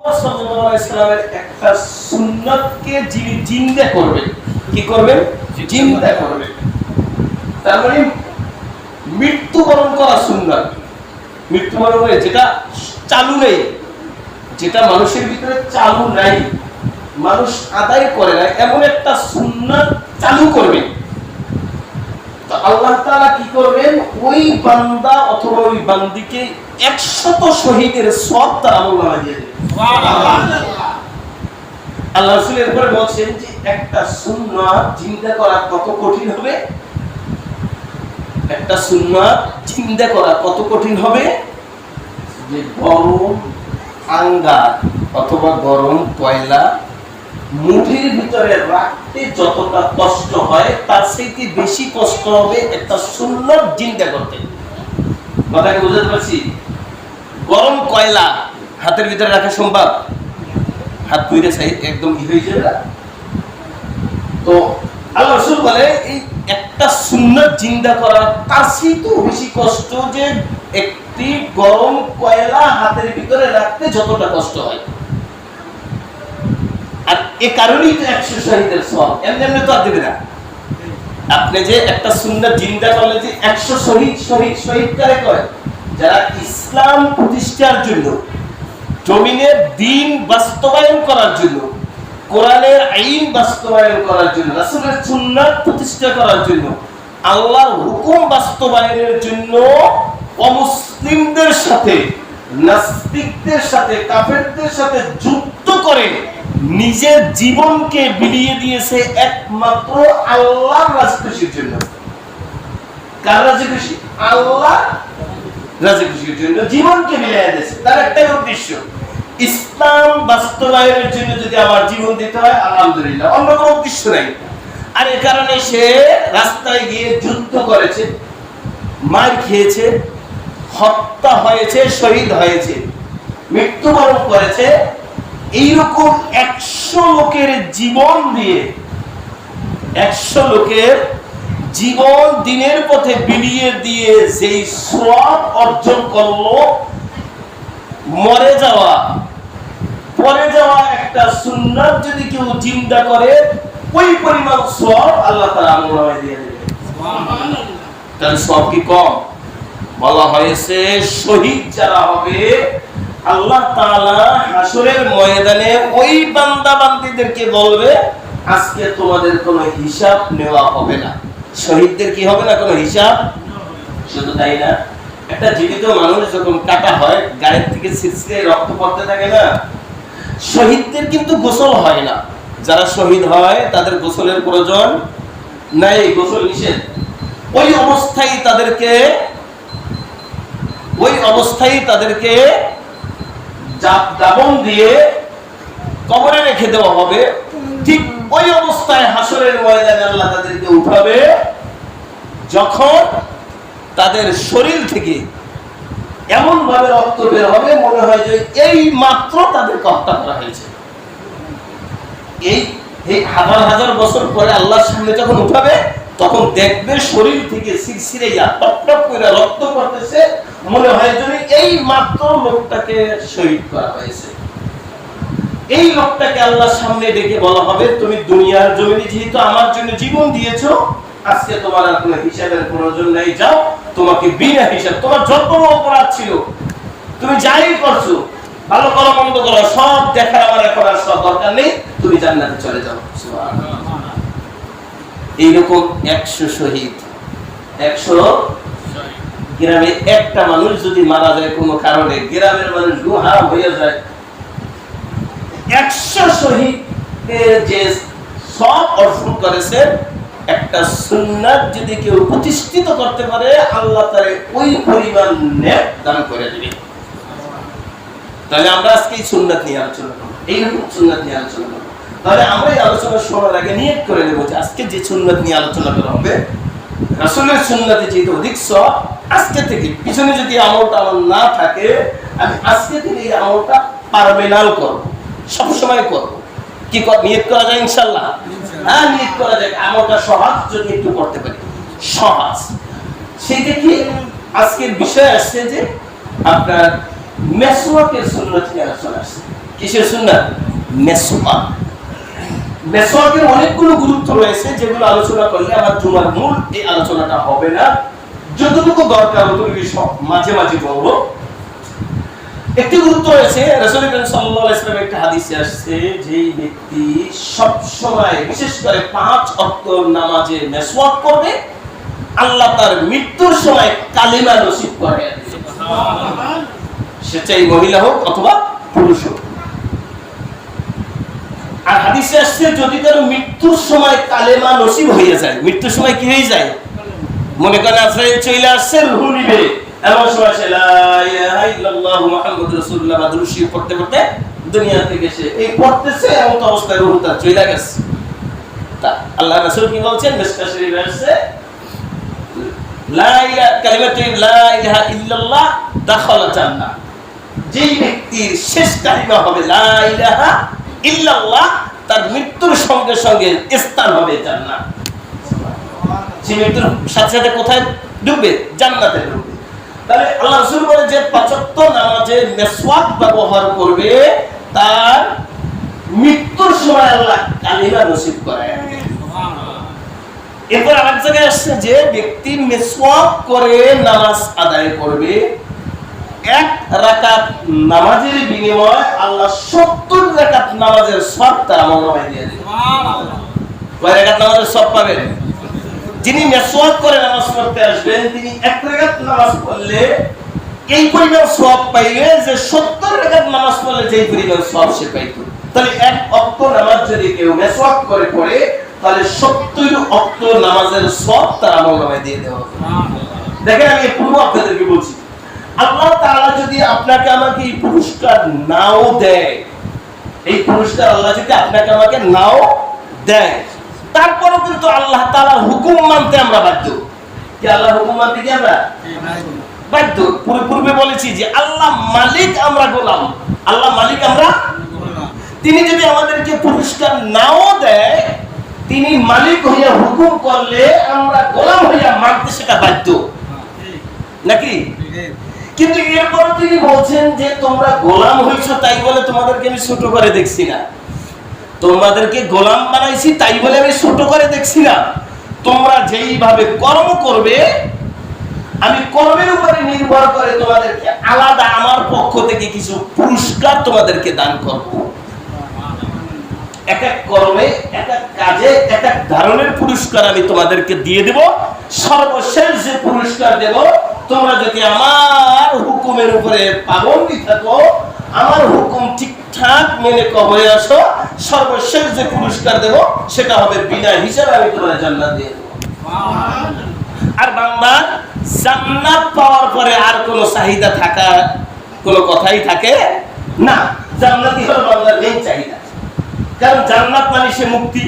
সাল্লাল্লাহু আলাইহি সাল্লামের একটা সুন্নাতকে যিনি জিন্দা করবেন, কি করবেন? জিন্দা করবেন। তার মানে মৃত্যুবরণ করা সুন্নাত, মৃত্যুবরণ করে যেটা চালু নেই, যেটা মানুষের ভিতরে চালু নাই, মানুষ আদায় করে না, এমন একটা সুন্নাত চালু করবেন। তো আল্লাহ তাআলা কি করবেন? ওই বান্দা অথবা ওই বান্দিকে 100 শহীদের সওয়াব তার আমলনামায় দিয়ে দেবেন। আল্লাহ রাসূল এরপরে বলছেন যে একটা সুন্নাত জিন্দা করা কত কঠিন হবে, একটা সুন্নাত জিন্দা করা কত কঠিন হবে, যে গরম আঙ্গার অথবা গরম কয়লা মুঠির ভিতরে রাখতে যতটা কষ্ট হয় তার থেকে বেশি কষ্ট হবে একটা সুন্নাত জিন্দা করতে। কথাকে বুঝতে পারছি? গরম কয়লা হাতের ভিতরে রাখা সম্ভব? হাত পুইরে একদম হয়ে যাবে না। তো আল্লাহ রাসূল বলে এই একটা সুন্নাত জিন্দা করা তার চেয়েও বেশি কষ্ট যে একটি গরম কয়লা হাতের ভিতরে রাখতে যতটা কষ্ট হয়। আর এ কারণেই তো 100 শহীদের সওয়াব, এমনি এমনি তো আর দেবে না। আপনি যে একটা সুন্নাত জিন্দা করলে যে 100 শহীদ কারে কয়? যারা ইসলাম প্রতিষ্ঠার জন্য, জমিনের দ্বীন বাস্তবায়ন করার জন্য, কোরআনের আইন বাস্তবায়ন করার জন্য, রাসূলের সুন্নাত প্রতিষ্ঠা করার জন্য, আল্লাহর হুকুম বাস্তবায়নের জন্য অমুসলিমদের সাথে, নাস্তিকদের সাথে, কাফেরদের সাথে যুদ্ধ করে নিজের জীবনকে বিলিয়ে দিয়েছে একমাত্র আল্লাহর রাজি খুশির জন্য। কার রাজি খুশি? আল্লাহ রাজি খুশির জন্য জীবনকে বিলিয়ে দিয়েছে। তার একটাই উদ্দেশ্য, ইসলাম বাস্তবায়নের জন্য যদি আমার জীবন দিতে হয় আলহামদুলিল্লাহ, অন্য কোনো উদ্দেশ্য নাই। আর এ কারণে সে রাস্তায় গিয়ে যুদ্ধ করেছে, মার খেয়েছে, হত্যা হয়েছে, শহীদ হয়েছে, মৃত্যুবরণ করেছে। এইরকম 100 লোকের জীবন দিয়ে, 100 লোকের জীবন দিনের পথে বিলিয়ে দিয়ে যেই সওয়াব অর্জন করলো, মরে যাওয়া, পরে যাওয়া একটা সুন্নাত যদি কেউ জিন্দা করে ওই পরিমাণ সওয়াব আল্লাহ তাআলা আমলনামায় দিয়ে দেবে। সুবহানাল্লাহ। তার সওয়াব কি কম? বলা হয়েছে শহীদ যারা হবে আল্লাহ তাআলা হাসরের ময়দানে ওই বান্দা বান্দীদেরকে বলবে আজকে তোমাদের কোনো হিসাব নেওয়া হবে না। শহীদদের কি হবে না? কোনো হিসাব। শুধু তাই না, একটা জীবিত মানুষ যখন কাটা হয় গায়ের থেকে ছিটছিটে রক্ত পড়তে থাকে না, শহীদদের কিন্তু গোসল হয় না। যারা শহীদ হয় তাদের গোসলের প্রয়োজন নাই, গোসল নিষেধ। ওই অবস্থায় তাদেরকে দাফন দিয়ে কবরে রেখে দেওয়া হবে। ঠিক ওই অবস্থায় হাসরের ময়দানে আল্লাহ তাদেরকে উঠাবে যখন তাদের শরীর থেকে এমন ভাবে রক্ত বের হবে মনে হয় যে এই মাত্র তাদেরকে হত্যা করা হয়েছে। এই হাজার হাজার বছর পরে আল্লাহর সামনে যখন উঠাবে তখন দেখবে শরীর থেকে সিরসিরাইয়া টপ টপ করে রক্ত পড়তেছে, মনে হয় যে এই মাত্র লোকটাকে শহীদ করা হয়েছে। এই লোকটাকে আল্লাহর সামনে ডেকে বলা হবে তুমি দুনিয়ার জমিনে যেহেতু আমার জন্য জীবন দিয়েছো, আজকে তোমার আর কোনো হিসাবের প্রয়োজন নেই, যাও তোমাকে বিনা হিসাব, তোমার যত অপরাধ ছিল তুমি যাই করছো, ভালো করো মন্দ করো, সব দেখার আমার এখন আর সব দরকার নেই, তুমি জান্নাতে চলে যাও। সুবহানাল্লাহ। এইরকম 100 শহীদ, 100 গ্রামে একটা মানুষ যদি মারা যায় কোনো কারণে, গ্রামের মানুষ গুহারা হয়ে যায়। 100 শহীদের যে সব অর্জন করেছে, একটা সুন্নাত যদি কেউ প্রতিষ্ঠিত করতে পারে আল্লাহ তাআলা ওই পরিমাণ নেক দান করে দিবেন। তাহলে আমরা আজকে এই সুন্নাত নিয়ে আলোচনা করব, এইরকম সুন্নাত নিয়ে আলোচনা করব। তাহলে আমরা এই আলোচনা শোনার আগে নিয়ত করে নেব যে আজকে যে সুন্নাত নিয়ে আলোচনা করা হবে, রাসূলের সুন্নাতে যেহেতু অধিক সওয়াব, আজকে থেকে পিছনে যদি আমলটা আমার না থাকে আমি আজকে থেকে এই আমলটা পারবেনাল করব, সব সময় করব। কি নিয়ত করা যায়? ইনশাআল্লাহ হ্যাঁ, নিয়ত করা যায়। আমলটা সহজ যদি একটু করতে পারি, সহজ। সেটা কি আজকের বিষয় আসছে যে আপনার মেসওয়াকের সুন্নাত নিয়ে আলোচনা আসছে। কিসের সুন্নাত? মেসওয়াক। মেসওয়াকের অনেকগুলো গুরুত্ব রয়েছে যেগুলো আলোচনা করলে আমার জুমার মূল এই আলোচনাটা হবে না। যতটুকু দরকার ততটুকু মাঝে মাঝে বলবো। একটি গুরুত্ব রয়েছে, রাসূল সাল্লাল্লাহু আলাইহি ওয়াসাল্লাম একটা হাদিসে আসছে, যে ব্যক্তি সব সময় বিশেষ করে 5 ওয়াক্ত নামাজে মেসওয়াক করবে, আল্লাহ তার মৃত্যুর সময় কালিমা নসিব করে। সুবহানাল্লাহ। সে চাই মহিলা হোক অথবা পুরুষ হোক। আর হাদিসে আসছে যদি তার মৃত্যুর সময় কালেমা নসিব হয়ে যায়, মৃত্যুর সময় কি হয়ে যায়? মনে করেন আজরাইল চলে আসছে, রূহ নিবে, এমন সময় সে লা ইলাহা ইল্লাল্লাহু মুহাম্মাদুর রাসূলুল্লাহ বা দুরূদ শরীফ পড়তে পড়তে দুনিয়া থেকে সে এই পড়তেছে, এমন অবস্থায় রূহ তার চলে গেছে। তা আল্লাহ রাসূল কি বলছেন? মিসকাত শরীফে আসছে লা ইলাহা কালিমাতু লা ইলাহা ইল্লাল্লাহ দাখালা জান্নাহ। যেই ব্যক্তির শেষ কালিমা হবে লা ইলাহা ইল্লাল্লাহ, তার মৃত্যুর সঙ্গে সঙ্গে স্থান হবে জান্নাত। সে মৃত্যুর সাথে সাথে কোথায় ঢুকবে? জান্নাতে ঢুকবে। তাহলে আল্লাহ রাসূল বলে যে 5 ওয়াক্ত নামাজে মেসওয়াক ব্যবহার করবে, তার মৃত্যুর সময় আল্লাহ কালিমা নসিব করায়। এরপর আরেক জায়গায় আসছে যে ব্যক্তি মেসওয়াক করে নামাজ আদায় করবে, 1 রাকাত নামাজের বিনিময়ে আল্লাহ 70 রাকাত নামাজের সওয়াব তার আমলনামায় দিয়ে দেবে। সুবহানাল্লাহ। কয় রাকাত নামাজের সওয়াব পাবেন? যিনি মেসওয়াক করে নামাজ পড়তে আসবেন, তিনি 1 রাকাত নামাজ পড়লে এই পরিমাণ সওয়াব পাইবে যে 70 রাকাত নামাজ পড়লে যেই পরিমাণ সওয়াব সে পাইত। তাহলে 1 ওয়াক্ত নামাজ যদি কেউ মেসওয়াক করে পড়ে, তাহলে 70 ওয়াক্ত নামাজের সওয়াব তার আমলনামায় দিয়ে দেওয়া হবে। সুবহানাল্লাহ। দেখেন আমি পুরো আপনাদেরকে বলছি, আল্লাহ তাআলা যদি আপনাকে আমাকে এই পুরস্কার নাও দেয়, এই পুরস্কার আল্লাহ যদি আপনাকে আমাকে নাও দেয়, তারপরও কিন্তু আল্লাহ তাআলার হুকুম মানতে আমরা বাধ্য। কি আল্লাহর হুকুম মানতে কি আমরা বাধ্য? পূর্বে বলেছি যে আল্লাহ মালিক, আমরা গোলাম। আল্লাহ মালিক, আমরা গোলাম। তিনি যদি আমাদেরকে পুরস্কার নাও দেয়, তিনি মালিক হইয়া হুকুম করলে আমরা গোলাম হইয়া মানতে সেটা বাধ্য নাকি? কিন্তু এরপর তিনি বলছেন যে তোমরা গোলাম হইছো, তাই বলে তোমাদেরকে আমি ছোট করে দেখছি না। তোমাদেরকে গোলাম বানাইছি তাই বলে আমি ছোট করে দেখছি না। তোমরা যেইভাবে কর্ম করবে, আমি কর্মের উপরে নির্ভর করে তোমাদেরকে আলাদা আমার পক্ষ থেকে কিছু পুরস্কার তোমাদেরকে দান করব। এক এক কর্মে, এক এক কাজে, এক এক ধরনের পুরস্কার আমি তোমাদেরকে দিয়ে দেব। সর্বশেষ যে পুরস্কার দেব, তোমরা যদি আমার হুকুমের উপরে পাবন্দী থাকো, আমার হুকুম ঠিকঠাক মেনে কবরে আসো, সর্বশেষ যে পুরস্কার দেব সেটা হবে বিনা হিসাবে আমি তোমার জান্নাত দিয়ে দেব। আর বান্দা জান্নাত পাওয়ার পরে আর কোনো চাহিদা থাকা কোনো কথাই থাকে না। জান্নাতই হলো বান্দার মেইন চাহিদা। কারণ জান্নাত মানে সে মুক্তি,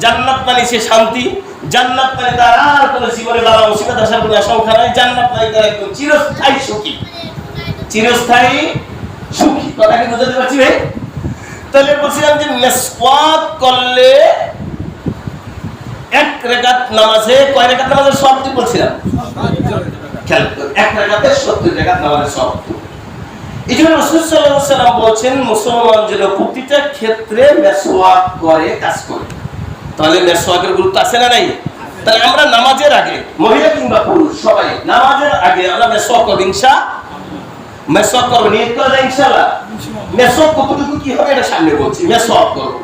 জান্নাত মানে সে শান্তি, জান্নাত মানে তার আর কোনো জীবনে বাবা মুসিবত আসার কোনো আশঙ্কা নাই, জান্নাত মানে তার একদম চিরস্থায়ী সুখী, চিরস্থায়ী সুখী। কথা কি বুঝতে পারছি ভাই? তাহলে বলছিলাম যে মেসওয়াক করলে 1 রাকাত নামাজে কয় রাকাত নামাজের সওয়াব কি বলছিলাম? খেয়াল করুন, 1 রাকাতে 70 রাকাত নামাজের সওয়াব। এই জন্য রাসূল সাল্লাল্লাহু আলাইহি ওয়াসাল্লাম বলেছেন মুসলমান যেন প্রতিটা ক্ষেত্রে মেসওয়াক করে কাজ করে। তাহলে মেসওয়াকের গুরুত্ব আছে না নাই? তাহলে আমরা নামাজের আগে, মহিলা কিংবা পুরুষ সবাই নামাজের আগে আমরা মেসওয়াক করব। মেসওয়াক করব, নিয়ত করা যায় ইনশাআল্লাহ। মেসওয়াক কতটুকু কি হবে এটা সামনে বলছি। মেসওয়াক করব।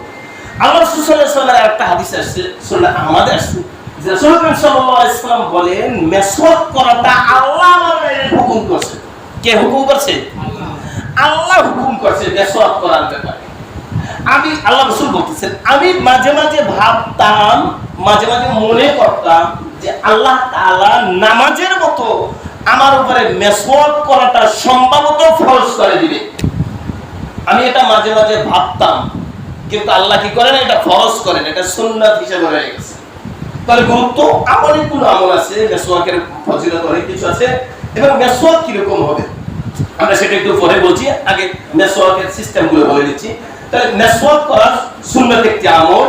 আল্লাহ রাসূল সাল্লাল্লাহু আলাইহি ওয়াসাল্লামের একটা হাদিস আসছে, সুন্নাহ আহমদে আসছে, যে রাসূল সাল্লাল্লাহু আলাইহি ওয়াসাল্লাম বলেন মেসওয়াক করাটা আল্লাহ আমাদের হুকুম করেছে। কে হুকুম করছে? আল্লাহ হুকুম করছে মেসওয়াক করার ব্যাপারে। আমি আল্লাহ রাসূল বলতেছেন, আমি মাঝে মাঝে ভাবতাম, মাঝে মাঝে মনে করতাম যে আল্লাহ তাআলা নামাজের মতো আমার উপরে মেসওয়াক করাটা সম্ভবত ফরজ করে দিবে। আমি এটা মাঝে মাঝে ভাবতাম, কিন্তু আল্লাহ কি করেন? এটা ফরজ করেন, এটা সুন্নাত হিসেবে রয়ে গেছে। তাহলে গুরুত্ব অনেকগুলো আমল আছে, মেসওয়াকের ফজিলত অনেক কিছু আছে। এবং মেসওয়াক কিরকম হবে আমরা সেটা একটু পরে বলছি, আগে মেসওয়াকের সিস্টেমগুলো বলে দিচ্ছি। তাহলে মেসওয়াক করা সুন্নাত একটি আমল।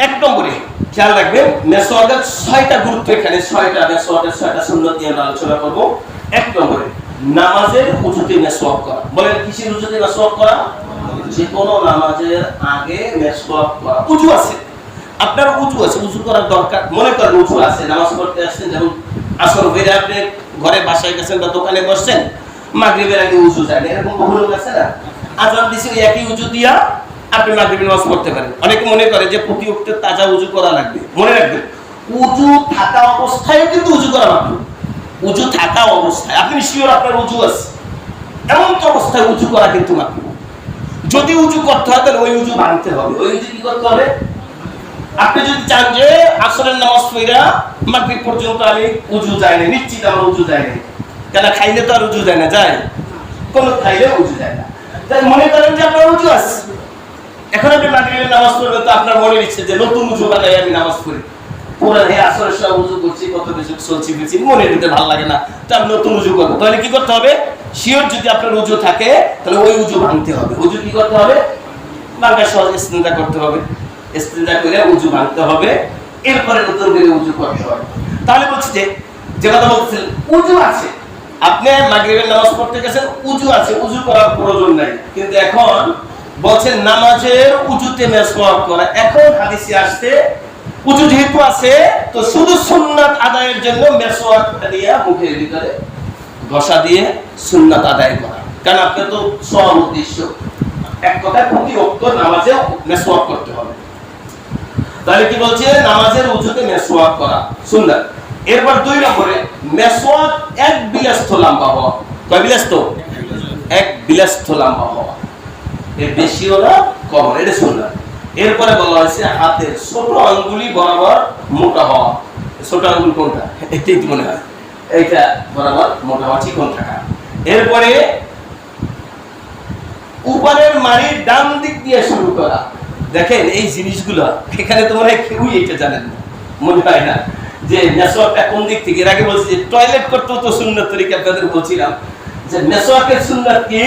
1 নম্বরে খেয়াল রাখবেন, মেসওয়াকের 6টা গুরুত্ব, এখানে 6টা মেসওয়াকের 6টা সুন্নাত নিয়ে আমরা আলোচনা করব। 1 নম্বরে নামাজের উজুতে মেসওয়াক করা। বলেন কিসের উজুতে মেসওয়াক করা? যে কোনো নামাজের আগে মেসওয়াক করা। উজু আছে, আপনার উজু আছে, উজু করার দরকার। মনে করেন উজু আছে, নামাজ পড়তে আসছেন, যেমন আসর বেড়ে আপনি ঘরে বাসায় গেছেন বা দোকানে বসছেন, মাগরিবের আগে উজু যায় না, এরকম বহু লোক আছে না? আজান দিছে ওই একই উজু দিয়া আপনি মাগরিবের নামাজ পড়তে পারেন। অনেকে মনে করে যে প্রতি ওয়াক্তে তাজা উজু করা লাগবে। মনে রাখবেন, উজু থাকা অবস্থায় কিন্তু উজু করা লাগবে। উজু থাকা অবস্থায় আপনি শিওর আপনার উজু আছে, এমন তো অবস্থায় উজু করা কিন্তু মাগরিব। যদি উজু করতে হয় তাহলে ওই উজু ভাঙতে হবে। ওই উজু কি করতে হবে? আপনি যদি চান যে আসরের নামাজ পড়া মাগরিব পর্যন্ত আমি উজু যায় না, নিশ্চিত আমার উজু যায় না, কেন খাইলে তো আর উজু যায় না, যায় কোন খাইলে উজু যায় না। তাই মনে করেন যে আপনার উজু আছে, এখন আপনি মাগরিবের নামাজ পড়বেন, তো আপনার মনে ইচ্ছে যে নতুন উজু বানাই আমি নামাজ পড়ি, পুরা হে আসরের সময় উজু করছি, কত কিছু চলছি ফিরছি, মনে নিতে ভালো লাগে না, তো আমি নতুন উজু করবো। তাহলে কি করতে হবে? শিওর যদি আপনার উজু থাকে তাহলে ওই উজু ভাঙতে হবে। উজু কি করতে হবে? ভাঙা সহজ, ইস্তেঞ্জা করতে হবে, ইস্তেঞ্জা করে উজু ভাঙতে হবে, এরপরে নতুন করে উজু করতে হবে। তাহলে বলছি যে কথা বলছিলেন, উজু আছে, আপনি মাগরিবের নামাজ পড়তে গেছেন, উজু আছে, উজু করার প্রয়োজন নাই, কিন্তু এখন বলছেন নামাজের উজুতে মেসওয়াক করা। এখন হাদিসে আসছে উজু যেহেতু আছে, তো শুধু সুন্নাত আদায়ের জন্য মেসওয়াক দিয়ে মুখের ভিতরে ঘষা দিয়ে সুন্নাত আদায় করা। কারণ আপনার তো সব উদ্দেশ্য এক কথায় প্রতি ওয়াক্ত নামাজে মেসওয়াক করতে হবে। তাহলে কি বলছে? নামাজের উজুতে মেসওয়াক করা সুন্নাত। এরপর 2 নম্বরে মেসওয়াক এক বিলাস্ত লম্বা হওয়া। কয় বিলাস্ত? এক বিলাস্ত লম্বা হওয়া, এর বেশিও না কম, এটা সুন্নাত। এরপরে বলা হয়েছে হাতের ছোট আঙ্গুলি বরাবর মোটা হওয়া। ছোট আঙ্গুল কোনটা? এটাই তো মনে হয়, এইটা বরাবর মোটা হওয়া, চিকন থাকা। এরপরে উপরের মাড়ির ডান দিক দিয়ে শুরু করা। দেখেন এই জিনিসগুলো এখানে তো মনে হয় কেউই এটা জানেন না, মনে হয় না যে মেসওয়াকটা কোন দিক থেকে। এর আগে বলছি যে টয়লেট করতে তো সুন্নাত তরিকা আপনাদের বলছিলাম যে মেসওয়াকের সুন্নাত কি,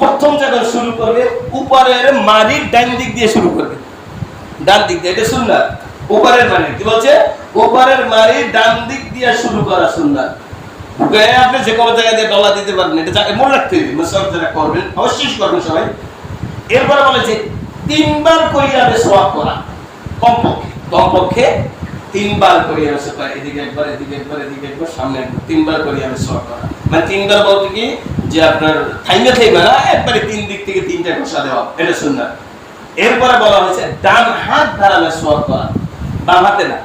প্রথম যখন শুরু করবে উপরের মাড়ির ডান দিক দিয়ে শুরু করবে, ডান দিক দিয়ে, এটা সুন্নাত। উপরের মাড়ি কি বলছে? উপরের মাড়ির ডান দিক দিয়ে শুরু করা সুন্নাত। আপনি যে কোনো জায়গায় দিয়ে ডলা দিতে পারেন, এটা মনে রাখতে হবে। মেসওয়াক যারা করবেন অবশ্যই করবেন সবাই। এরপরে বলেছে 3 বার করিয়া মেসওয়াক করা, কমপক্ষে 3 বার করিয়া মেসওয়াক করা, এদিকে একবার, এদিকে একবার, এদিকে একবার, সামনে 3 বার করিয়া মেসওয়াক করা। মানে 3 বার বলতে কি যে আপনার থাইমে থাইবে না, একবারে 3 দিক থেকে 3টা ঘষা দেওয়া, এটা সুন্নাত। এরপরে বলা হয়েছে ডান হাত দ্বারা মেসওয়াক করা, বাম হাতে না,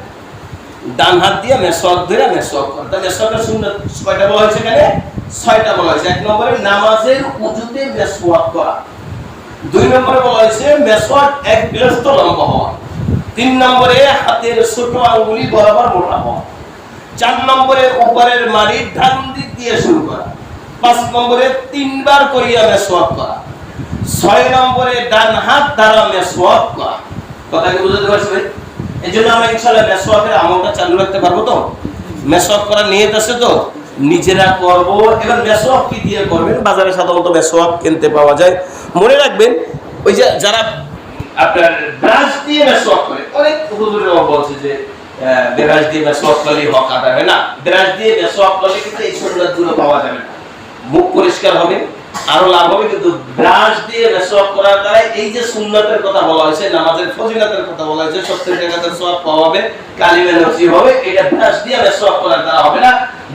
ডান হাত দিয়ে মেসওয়াক ধরে মেসওয়াক করা। তাহলে মেসওয়াকের সুন্নাত কয়টা বলা হয়েছে এখানে? 6টা বলা হয়েছে। 1 নম্বরে নামাজের উজুতে মেসওয়াক করা। 2 নম্বরে বলা হয়েছে মেসওয়াক এক বিলাস্ত লম্বা হওয়া। 3 নম্বরে হাতের ছোট আঙ্গুলি বরাবর মোটা হওয়া। 4 নম্বরে উপরের মাড়ির ডান দিক দিয়ে শুরু করা। 5 নম্বরে 3 বার করিয়া মেসওয়াক করা। 6 নম্বরে ডান হাত দ্বারা মেসওয়াক করা। কথা কি বুঝতে পারছেন? এজন্য আমরা ইনশাআল্লাহ মেসওয়াকের আমলটা চালু রাখতে পারবো তো? মেসওয়াক করার নিয়ত আছে তো? নিজেরা করব। এবার মেসওয়াক কি দিয়ে করবেন? বাজারে সাধারণত মেসওয়াক কিনতে পাওয়া যায়। মনে রাখবেন ওই যে যারা আপনার ব্রাশ দিয়ে মেসওয়াক করে, অনেক হুজুরেরা বলছে যে ব্রাশ দিয়ে মেসওয়াক করলে হক আদায় হয় না। ব্রাশ দিয়ে মেসওয়াক করলে কিন্তু এই সুন্নাতগুলো পাওয়া যাবে না। মুখ পরিষ্কার হবে, আরো লাভ হবে, কিন্তু ব্রাশ দিয়ে মেসওয়াক করার দ্বারা এই যে সুন্নাতের কথা বলা হয়েছে, নামাজের ফজিলতের কথা বলা হয়েছে, 70 টাকার সওয়াব পাওয়া হবে, কালিমা নসিব হবে, এটা ব্রাশ দিয়ে মেসওয়াক করার দ্বারা হবে না।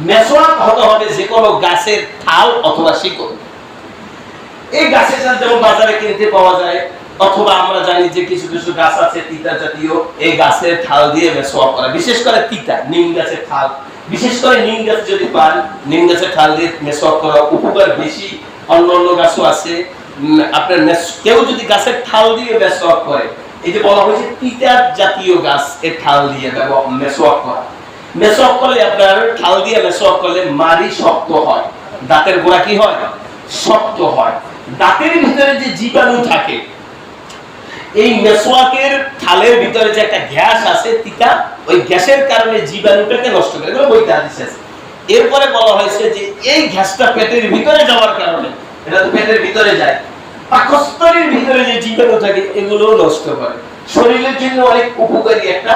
মেসওয়াক হতে হবে যে কোনো গাছের ঠাল অথবা শিকড়। এই গাছের যেমন বাজারে কিনতে পাওয়া যায়, অথবা আমরা জানি যে কিছু কিছু গাছ আছে তিতা জাতীয়, এই গাছের ঠাল দিয়ে মেসওয়াক করা, বিশেষ করে তিতা নিম গাছের ঠাল, বিশেষ করে নিম গাছ যদি পান, নিম গাছের ঠাল দিয়ে মেসওয়াক করা উপকার বেশি। অন্য অন্য গাছও আছে, আপনার কেউ যদি গাছের ঠাল দিয়ে মেসওয়াক করে, এই যে বলা হয়েছে তিতা জাতীয় গাছ এর ঠাল দিয়ে মেসওয়াক করা। মেসওয়াক করলে আপনার ঠাল দিয়ে মেসওয়াক করলে মাড়ি শক্ত হয়, দাঁতের গোড়া কি হয়? শক্ত হয়। দাঁতের ভিতরে যে জীবাণু থাকে, এই মেসওয়াকের ঠালের ভিতরে যে একটা গ্যাস আছে তিতা, ওই গ্যাসের কারণে জীবাণুটাকে নষ্ট করে, এগুলো বইতে হাদিস আছে। এরপরে বলা হয়েছে যে এই গ্যাসটা পেটের ভিতরে যাওয়ার কারণে, এটা তো পেটের ভিতরে যায়, পাকস্থলীর ভিতরে যে জীবাণু থাকে এগুলো নষ্ট করে। শরীরের জন্য অনেক উপকারী একটা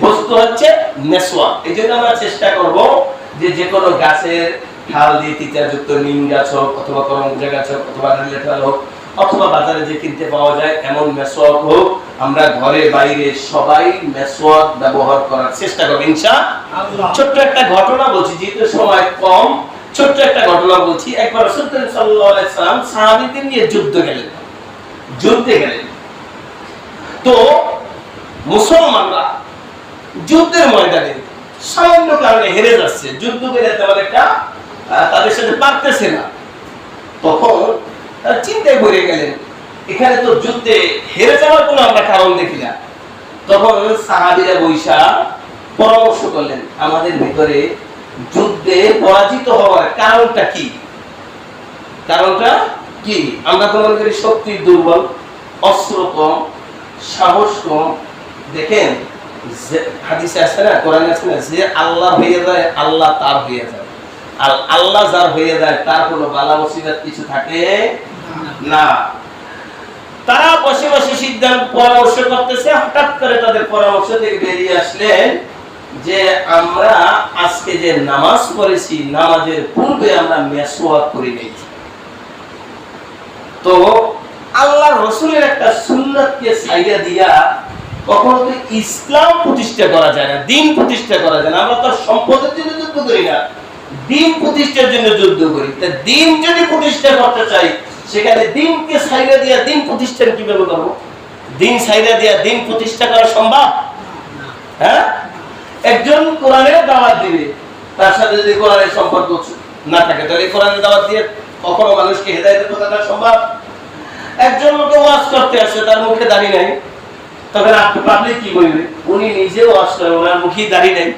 বস্তু হচ্ছে মেসওয়াক। এই জন্য আমরা চেষ্টা করব যে যে কোনো গাছের ঢাল দিয়ে তিতাযুক্ত নিম গাছ হোক অথবা করমজা গাছ হোক অথবা রিলেটাল হোক অথবা বাজারে যে কিনতে পাওয়া যায় এমন মেসওয়াক হোক, আমরা ঘরে বাইরে সবাই মেসওয়াক ব্যবহার করার চেষ্টা করব ইনশাআল্লাহ। ছোট্ট একটা ঘটনা বলছি, যেহেতু সময় কম, ছোট্ট একটা ঘটনা বলছি। একবার রাসূল সাল্লাল্লাহু আলাইহি সাল্লাম সাহাবীদের নিয়ে যুদ্ধে গেলেন। তো মুসলমানরা যুদ্ধের ময়দানে সামান্য কারণে হেরে যাচ্ছে, যুদ্ধ করে তেমন একটা তাদের সাথে পারতেছে না। তখন চিন্তায় পড়ে গেলেন, এখানে তো যুদ্ধে হেরে যাওয়ার কোনো আমরা কারণ দেখি না। তখন সাহাবীরা বৈশা পরামর্শ করলেন, আমাদের ভিতরে যুদ্ধে পরাজিত হওয়ার কারণটা কি? আমরা তো মনে করি শক্তি দুর্বল, অস্ত্র কম, সাহস কম। দেখেন হাদিসে আছে না, কোরআনে আছে না, যে আল্লাহ হয়ে যায় আল্লাহ তার হয়ে যায়, আর আল্লাহ যার হয়ে যায় তার কোনো বালা মুসিবত কিছু থাকে না। তারা বসে বসে সিদ্ধান্ত পরামর্শ করতেছে, হঠাৎ করে তাদের পরামর্শ থেকে বেরিয়ে আসলেন যে আমরা আজকে যে নামাজ পড়েছি নামাজের পূর্বে আমরা মেসওয়াক করে নিয়েছি। তো আল্লাহর রাসূলের একটা সুন্নাতকে ছাইড়া দিয়া কখনো তো ইসলাম প্রতিষ্ঠা করা যায় না, দ্বীন প্রতিষ্ঠা করা যায় না। আমরা তো সম্পদের জন্য যুদ্ধ করি না, দ্বীন প্রতিষ্ঠার জন্য যুদ্ধ করি। তা দ্বীন যদি প্রতিষ্ঠা করতে চাই, সেখানে দ্বীনকে ছাইড়া দিয়া দ্বীন প্রতিষ্ঠা কিভাবে করব? দ্বীন ছাইড়া দিয়া দ্বীন প্রতিষ্ঠা করা সম্ভব? হ্যাঁ, একজন কোরআনের দাওয়াত দিবে, তার সাথে যদি কোরআনের সম্পর্ক না থাকে তাহলে কোরআনের দাওয়াত দিয়ে কখনো মানুষকে হেদায়েতের কথাটা সম্ভব? একজন লোক ওয়াজ করতে আসে, তার মুখে দাড়ি নাই, তবে আপনি পাবলিক কি বলবে? উনি নিজেও ওয়াজ করে, ওনার মুখে দাড়ি নাই।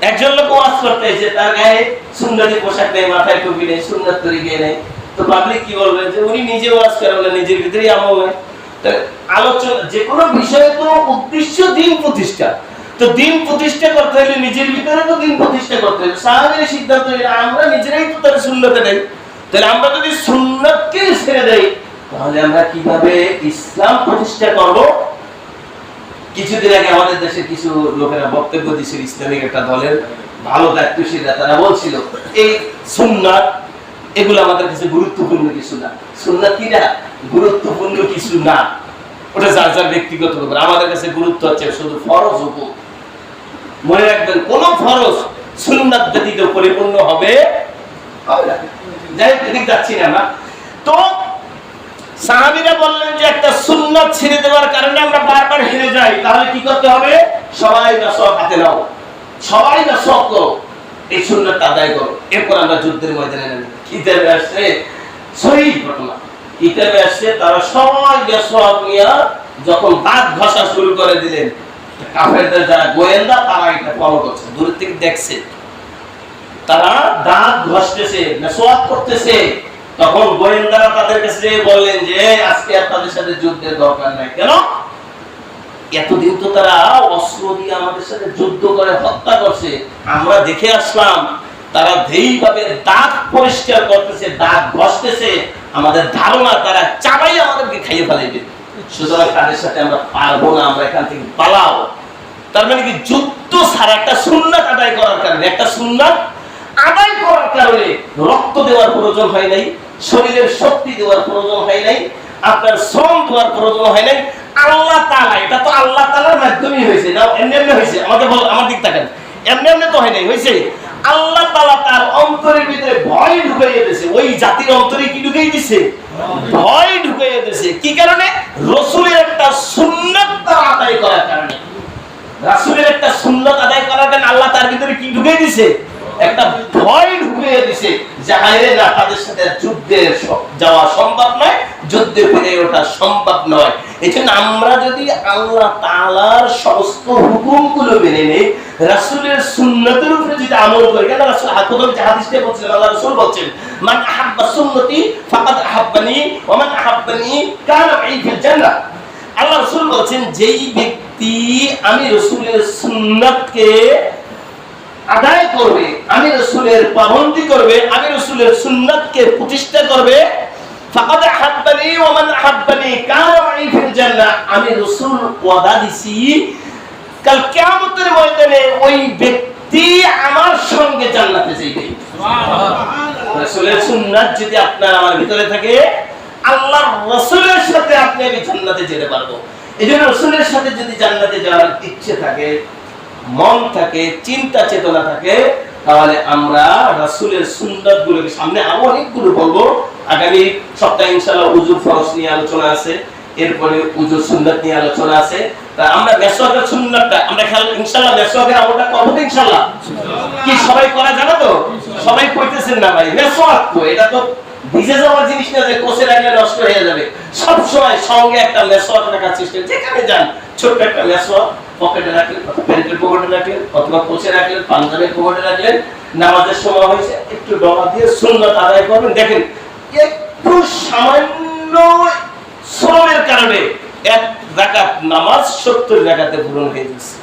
একজন লোক ওয়াজ করতে এসে, তার গায়ে সুন্নতি পোশাক নেই, মাথায় টুপি নেই, সুন্নাত তরিকা নেই, তো পাবলিক কি বলবে? যে উনি নিজে ওয়াজ করে, ওনার নিজের ভিতরেই আমল নেই। আলোচনা যে কোনো বিষয়ে তো উদ্দেশ্য দ্বীন প্রতিষ্ঠা। তো দ্বীন প্রতিষ্ঠা করতে হলে নিজের ভিতরে তো দ্বীন প্রতিষ্ঠা করতে হবে। সাহাবীরা সিদ্ধান্ত নিলেন আমরা নিজেরাই তো তার সুন্নতে নেই, তাহলে আমরা যদি সুন্নতকে ছেড়ে দেই তাহলে আমরা কিভাবে ইসলাম প্রতিষ্ঠা করব? কিছুদিন আগে আমাদের দেশে কিছু লোকেরা বক্তব্য দিয়েছিল, ইসলামিক একটা দলের ভালো দায়িত্বশীলরা, তারা বলছিল এই সুন্নাত এগুলো আমাদের কাছে গুরুত্বপূর্ণ কিছু না। সুন্নাত কি না? গুরুত্বপূর্ণ কিছু না, ওটা যার যার ব্যক্তিগত ব্যাপার। আমাদের কাছে গুরুত্ব হচ্ছে শুধু ফরজ হুকুম। মনে রাখবেন, কোন ফরজ সুন্নাত ব্যতীত পরিপূর্ণ হবে না। যাই এদিক যাচ্ছি না আমরা। তো সাহাবীরা বললেন যে একটা সুন্নাত ছেড়ে দেওয়ার কারণে আমরা বারবার হেরে যাই, তাহলে কি করতে হবে? সবাই মেসওয়াক হাতে নাও, সবাই মেসওয়াক করো, এই সুন্নাত আদায় করো। এরপর আমরা যুদ্ধের ময়দানে নামি। কিতাবে আসছে সহিহ ঘটনা, কিতাবে আসছে তারা সবাই মেসওয়াক নিয়ে যখন দাঁত ঘষা শুরু করে দিলেন, কাফেরদের যারা গোয়েন্দা তারা এটা ফলো করছে, দূর থেকে দেখছে, তারা দাঁত ঘষতেছে, মেসওয়াক করতেছে। তখন গোয়েন্দারা তাদের কাছে বললেন যে আজকে আপনাদের সাথে যুদ্ধের দরকার নাই। কেন? এতদিন তো তারা অস্ত্র দিয়ে আমাদের সাথে যুদ্ধ করে হত্যা করছে, আমরা দেখে আসলাম তারা ধীরভাবে দাঁত পরিষ্কার করতেছে, দাঁত ঘষতেছে, আমাদের ধারণা তারা চাবাই আমাদেরকে খাইয়ে ফেলাইবে, সুতরাং তাদের সাথে আমরা পারবো না, আমরা এখান থেকে পালাও। তার মানে কি? যুদ্ধ ছাড়া একটা সুন্নাত আদায় করার কারণে, একটা সুন্নাত আদায় করার কারণে রক্ত দেওয়ার প্রয়োজন হয় নাই, শরীরের শক্তি দেওয়ার প্রয়োজন হয় নাই, আপনার শ্রম দেওয়ার প্রয়োজন হয় নাই। আল্লাহ তাআলা, এটা তো আল্লাহ তাআলার মাধ্যমেই হয়েছে না, এমনি এমনি হয়েছে? আমার দিক তাকান, এমনি এমনি তো হয় নাই, হয়েছে আল্লাহ তাআলা তার অন্তরের ভিতরে ভয় ঢুকাইয়ে দিয়েছে। ওই জাতির অন্তরে কি ঢুকাইয়ে দিয়েছে? ভয় ঢুকাইয়ে দিয়েছে। কি কারণে? রাসূলের একটা সুন্নাত তারা আদায় করার কারণে। রাসূলের একটা সুন্নাত আদায় করার কারণে আল্লাহ তার ভিতরে কি ঢুকিয়ে দিয়েছে? একটা ভয় ঢুকিয়ে দিয়েছে যে হায়রে না, তাদের সাথে যুদ্ধে যাওয়া সম্ভব নয়, যুদ্ধে ফিরে ওঠা সম্ভব নয়। এজন্য আমরা যদি আল্লাহ তাআলার সমস্ত হুকুমগুলো মেনে নেই, রাসূলের সুন্নাতের উপরে যদি আমল করি, কেন রাসূল প্রথম যে হাদিসটা বলছিলেন, আল্লাহ রাসূল বলছেন মান আহাব্বা সুন্নতি ফাকাদ আহাব্বানি ওয়া মান আহাব্বানি কানা মাই ফিল জান্নাহ। আল্লাহ রাসূল বলছেন যেই ব্যক্তি আমি রাসূলের সুন্নাতকে আদায় করবে, আমি রাসূলের পাবন্দি করবে, আমি রাসূলের সুন্নাতকে প্রতিষ্ঠা করবে, ফাকাদ আহাব্বানি ওয়া মান আহাব্বানি কানা মাই ফিল জান্নাহ, আমি রাসূল ওয়াদা দিছি কাল কিয়ামতের ময়দানে ওই ব্যক্তি আমার সঙ্গে জান্নাতে যাবে। রাসূলের সুন্নাত যদি আপনার আমার ভিতরে থাকে, আল্লাহর রাসূলের সাথে আপনি আমি জান্নাতে যেতে পারবো। এজন্য রাসূলের সাথে যদি জান্নাতে যাওয়ার ইচ্ছে থাকে, মন থাকে, চিন্তা চেতনা থাকে, তাহলে আমরা রাসূলের সুন্নাতগুলোকে সামনে আরো অনেকগুলো বলবো। আগামী সপ্তাহে ইনশাআল্লাহ উযুর ফরজ নিয়ে আলোচনা আছে, এরপরে উযুর সুন্নাত নিয়ে আলোচনা আছে। তা আমরা মেসওয়াকের সুন্নাতটা আমরা ইনশাআল্লাহ মেসওয়াকের আমলটা করব তো ইনশাআল্লাহ। কি সবাই করা জানো তো? সবাই কইতেছেন না ভাই? মেসওয়াক তো এটা তো ভিজে যাওয়ার জিনিস না যে কোষে রাখলে নষ্ট হয়ে যাবে। সব সময় সঙ্গে একটা মেসওয়াক রাখার চেষ্টা, যেখানে যান ছোট্ট একটা মেসওয়াক পকেটে রাখলেন, প্যান্টের পকেটে রাখলেন, অথবা কোষে রাখলেন, পাঞ্জাবের পকেটে রাখলেন। নামাজের সময় হয়েছে একটু ডগা দিয়ে সুন্নাত আদায় করবেন। দেখেন একটু সামান্য শ্রমের কারণে এক রাকাত নামাজ 70 রাকাতে পূরণ হয়ে যাচ্ছে।